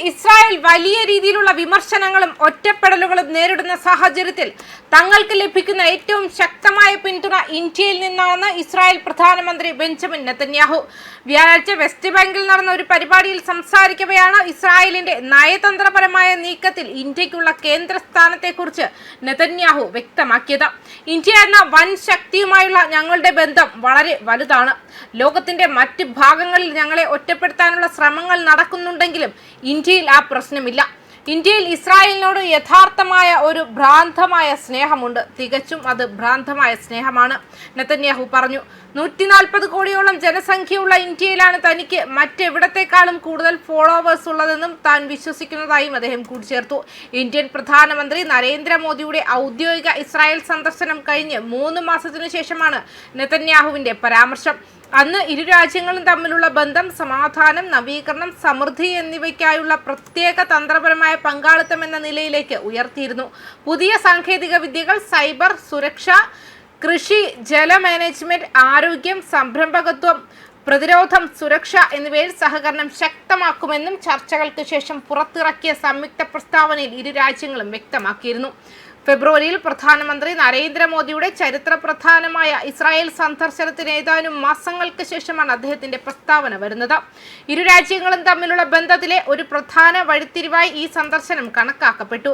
Israel വലിയ രീതിയിലുള്ള വിമർശനങ്ങളും ഒറ്റപ്പെടലുകളും നേരിടുന്ന സാഹചര്യത്തിൽ തങ്ങൾക്ക് ലഭിക്കുന്ന ഏറ്റവും ശക്തമായ പിന്തുണ ഇന്ത്യയിൽ നിന്നാണെന്ന് ഇസ്രായേൽ പ്രധാനമന്ത്രി ബെഞ്ചമിൻ നെതന്യാഹു വ്യാഴാഴ്ച വെസ്റ്റ് ബാങ്കിൽ നടന്ന ഒരു പരിപാടിയിൽ സംസാരിക്കവെയാണ് ഇസ്രായേലിന്റെ നയതന്ത്രപരമായ നീക്കത്തിൽ ഇന്ത്യക്കുള്ള കേന്ദ്രസ്ഥാനത്തെക്കുറിച്ച് നെതന്യാഹു വ്യക്തമാക്കിയത്. ഇന്ത്യ എന്ന വൻ ശക്തിയുമായുള്ള ഞങ്ങളുടെ ബന്ധം വളരെ വലുതാണ്. ലോകത്തിന്റെ മറ്റ് ഭാഗങ്ങളിൽ ഞങ്ങളെ ഒറ്റപ്പെടുത്താനുള്ള ശ്രമങ്ങൾ നടക്കുന്നുണ്ടെങ്കിലും ഇന്ത്യയിൽ ആ പ്രശ്നമില്ല. ഇന്ത്യയിൽ ഇസ്രായേലിനോട് യഥാർത്ഥമായ ഒരു ഭ്രാന്തമായ സ്നേഹമുണ്ട്. തികച്ചും അത് ഭ്രാന്തമായ സ്നേഹമാണ്, നെതന്യാഹു പറഞ്ഞു. 140 കോടിയോളം ജനസംഖ്യയുള്ള ഇന്ത്യയിലാണ് തനിക്ക് മറ്റെവിടത്തെക്കാളും കൂടുതൽ ഫോളോവേഴ്സ് ഉള്ളതെന്നും താൻ വിശ്വസിക്കുന്നതായും അദ്ദേഹം കൂട്ടിച്ചേർത്തു. ഇന്ത്യൻ പ്രധാനമന്ത്രി നരേന്ദ്രമോദിയുടെ ഔദ്യോഗിക ഇസ്രായേൽ സന്ദർശനം കഴിഞ്ഞ് 3 മാസത്തിനു ശേഷമാണ് നെതന്യാഹുവിന്റെ പരാമർശം. അന്ന് ഇരു രാജ്യങ്ങളും തമ്മിലുള്ള ബന്ധം സമാധാനം, നവീകരണം, സമൃദ്ധി എന്നിവയ്ക്കായുള്ള പ്രത്യേക തന്ത്രപരമായ പങ്കാളിത്തം എന്ന നിലയിലേക്ക് ഉയർത്തിയിരുന്നു. പുതിയ സാങ്കേതിക വിദ്യകൾ, സൈബർ സുരക്ഷ, കൃഷി, ജല മാനേജ്മെന്റ്, ആരോഗ്യം, സംരംഭകത്വം, പ്രതിരോധം, സുരക്ഷ എന്നിവയിൽ സഹകരണം ശക്തമാക്കുമെന്നും ചർച്ചകൾക്ക് ശേഷം പുറത്തിറക്കിയ സംയുക്ത പ്രസ്താവനയിൽ ഇരു രാജ്യങ്ങളും വ്യക്തമാക്കിയിരുന്നു. ഫെബ്രുവരിയിൽ പ്രധാനമന്ത്രി നരേന്ദ്രമോദിയുടെ ചരിത്രപ്രധാനമായ ഇസ്രായേൽ സന്ദർശനത്തിന് ഏതാനും മാസങ്ങൾക്ക് ശേഷമാണ് അദ്ദേഹത്തിന്റെ പ്രസ്താവന വരുന്നത്. ഇരു രാജ്യങ്ങളും തമ്മിലുള്ള ബന്ധത്തിലെ ഒരു പ്രധാന വഴിത്തിരിവായി ഈ സന്ദർശനം കണക്കാക്കപ്പെട്ടു.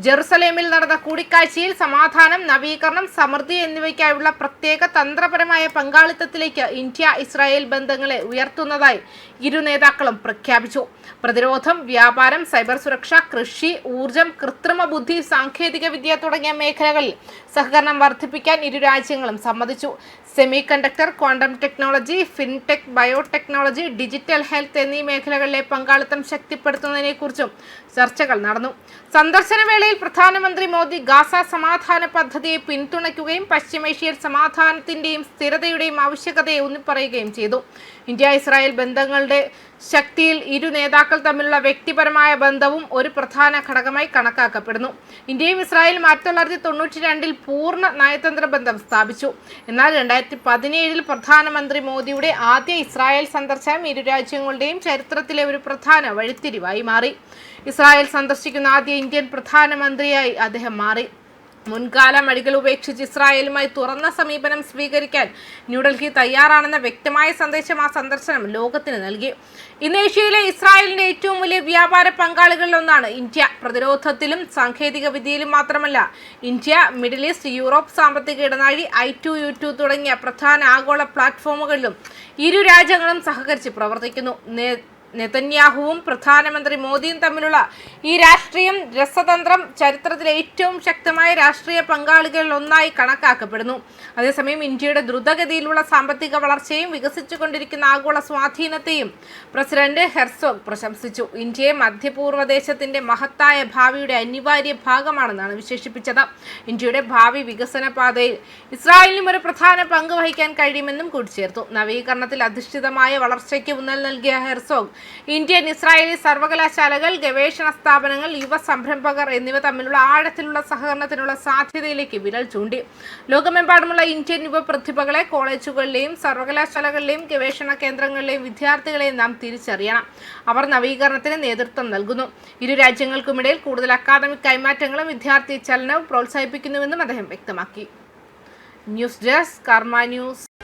ജെറുസലേമിൽ നടന്ന കൂടിക്കാഴ്ചയിൽ സമാധാനം, നവീകരണം, സമൃദ്ധി എന്നിവയ്ക്കായുള്ള പ്രത്യേക തന്ത്രപരമായ പങ്കാളിത്തത്തിലേക്ക് ഇന്ത്യ ഇസ്രായേൽ ബന്ധങ്ങളെ ഉയർത്തുന്നതായി ഇരു നേതാക്കളും പ്രഖ്യാപിച്ചു. പ്രതിരോധം, വ്യാപാരം, സൈബർ സുരക്ഷ, കൃഷി, ഊർജം, കൃത്രിമ ബുദ്ധി, സാങ്കേതിക വിദ്യ തുടങ്ങിയ മേഖലകളിൽ സഹകരണം വർദ്ധിപ്പിക്കാൻ ഇരു രാജ്യങ്ങളും സമ്മതിച്ചു. Semi conductor, quantum technology, fintech, biotechnology, digital health എന്നീ മേഖലകളിലെ പങ്കാളിത്തം ശക്തിപ്പെടുത്തുന്നതിനെക്കുറിച്ചും ചർച്ചകൾ നടന്നു. സന്ദർശന വേളയിൽ പ്രധാനമന്ത്രി മോദി ഗാസ സമാധാന പദ്ധതിയെ പിന്തുണയ്ക്കുകയും പശ്ചിമേഷ്യയിൽ സമാധാനത്തിന്റെയും സ്ഥിരതയുടെയും ആവശ്യകതയെ ഊന്നിപ്പറയുകയും ചെയ്തു. ഇന്ത്യ ഇസ്രായേൽ ബന്ധങ്ങളുടെ ശക്തിയിൽ ഇരു നേതാക്കൾ തമ്മിലുള്ള വ്യക്തിപരമായ ബന്ധവും ഒരു പ്രധാന ഘടകമായി കണക്കാക്കപ്പെടുന്നു. ഇന്ത്യയും ഇസ്രായേലും 1992 പൂർണ്ണ നയതന്ത്ര ബന്ധം സ്ഥാപിച്ചു. എന്നാൽ 2017 പ്രധാനമന്ത്രി മോദിയുടെ ആദ്യ ഇസ്രായേൽ സന്ദർശനം ഇരു രാജ്യങ്ങളുടെയും ചരിത്രത്തിലെ ഒരു പ്രധാന വഴിത്തിരിവായി മാറി. ഇസ്രായേൽ സന്ദർശിക്കുന്ന ആദ്യ ഇന്ത്യൻ പ്രധാനമന്ത്രിയായി അദ്ദേഹം മാറി. മുൻകാല മടികൾ ഉപേക്ഷിച്ച് ഇസ്രായേലുമായി തുറന്ന സമീപനം സ്വീകരിക്കാൻ ന്യൂഡൽഹി തയ്യാറാണെന്ന വ്യക്തമായ സന്ദേശം ആ സന്ദർശനം ലോകത്തിന് നൽകി. ഇന്ന് ഏഷ്യയിലെ ഇസ്രായേലിന്റെ ഏറ്റവും വലിയ വ്യാപാര പങ്കാളികളിലൊന്നാണ് ഇന്ത്യ. പ്രതിരോധത്തിലും സാങ്കേതിക വിദ്യയിലും മാത്രമല്ല, ഇന്ത്യ, മിഡിൽ ഈസ്റ്റ്, യൂറോപ്പ്, സാമ്പത്തിക ഇടനാഴി, I2U2 തുടങ്ങിയ പ്രധാന ആഗോള പ്ലാറ്റ്ഫോമുകളിലും ഇരു രാജ്യങ്ങളും സഹകരിച്ച് പ്രവർത്തിക്കുന്നു. നെതന്യാഹുവും പ്രധാനമന്ത്രി മോദിയും തമ്മിലുള്ള ഈ രാഷ്ട്രീയം രസതന്ത്രം ചരിത്രത്തിലെ ഏറ്റവും ശക്തമായ രാഷ്ട്രീയ പങ്കാളികളിൽ ഒന്നായി കണക്കാക്കപ്പെടുന്നു. അതേസമയം ഇന്ത്യയുടെ ദ്രുതഗതിയിലുള്ള സാമ്പത്തിക വളർച്ചയും വികസിച്ചുകൊണ്ടിരിക്കുന്ന ആഗോള സ്വാധീനത്തെയും പ്രസിഡന്റ് ഹെർസോഗ് പ്രശംസിച്ചു. ഇന്ത്യയെ മധ്യപൂർവ്വദേശത്തിന്റെ മഹത്തായ ഭാവിയുടെ അനിവാര്യ ഭാഗമാണെന്നാണ് വിശേഷിപ്പിച്ചത്. ഇന്ത്യയുടെ ഭാവി വികസന പാതയിൽ ഇസ്രായേലിനും ഒരു പ്രധാന പങ്ക് വഹിക്കാൻ കഴിയുമെന്നും കൂട്ടിച്ചേർത്തു. നവീകരണത്തിൽ അധിഷ്ഠിതമായ വളർച്ചയ്ക്ക് ഊന്നൽ നൽകിയ ഹെർസോഗ് ഇന്ത്യൻ ഇസ്രായേലി സർവകലാശാലകൾ, ഗവേഷണ സ്ഥാപനങ്ങൾ, യുവ സംരംഭകർ എന്നിവ തമ്മിലുള്ള ആഴത്തിലുള്ള സഹകരണത്തിനുള്ള സാധ്യതയിലേക്ക് വിരൽ ചൂണ്ടി. ലോകമെമ്പാടുമുള്ള ഇന്ത്യൻ യുവ പ്രതിഭകളെ കോളേജുകളിലെയും സർവകലാശാലകളിലെയും ഗവേഷണ കേന്ദ്രങ്ങളിലെയും വിദ്യാർത്ഥികളെയും നാം തിരിച്ചറിയണം. അവർ നവീകരണത്തിന് നേതൃത്വം നൽകുന്നു. ഇരു രാജ്യങ്ങൾക്കുമിടയിൽ കൂടുതൽ അക്കാദമിക് കൈമാറ്റങ്ങളും വിദ്യാർത്ഥി ചലനവും പ്രോത്സാഹിപ്പിക്കുന്നുവെന്നും അദ്ദേഹം വ്യക്തമാക്കി. ന്യൂസ് ഡെസ്ക്, കർമ്മ ന്യൂസ്.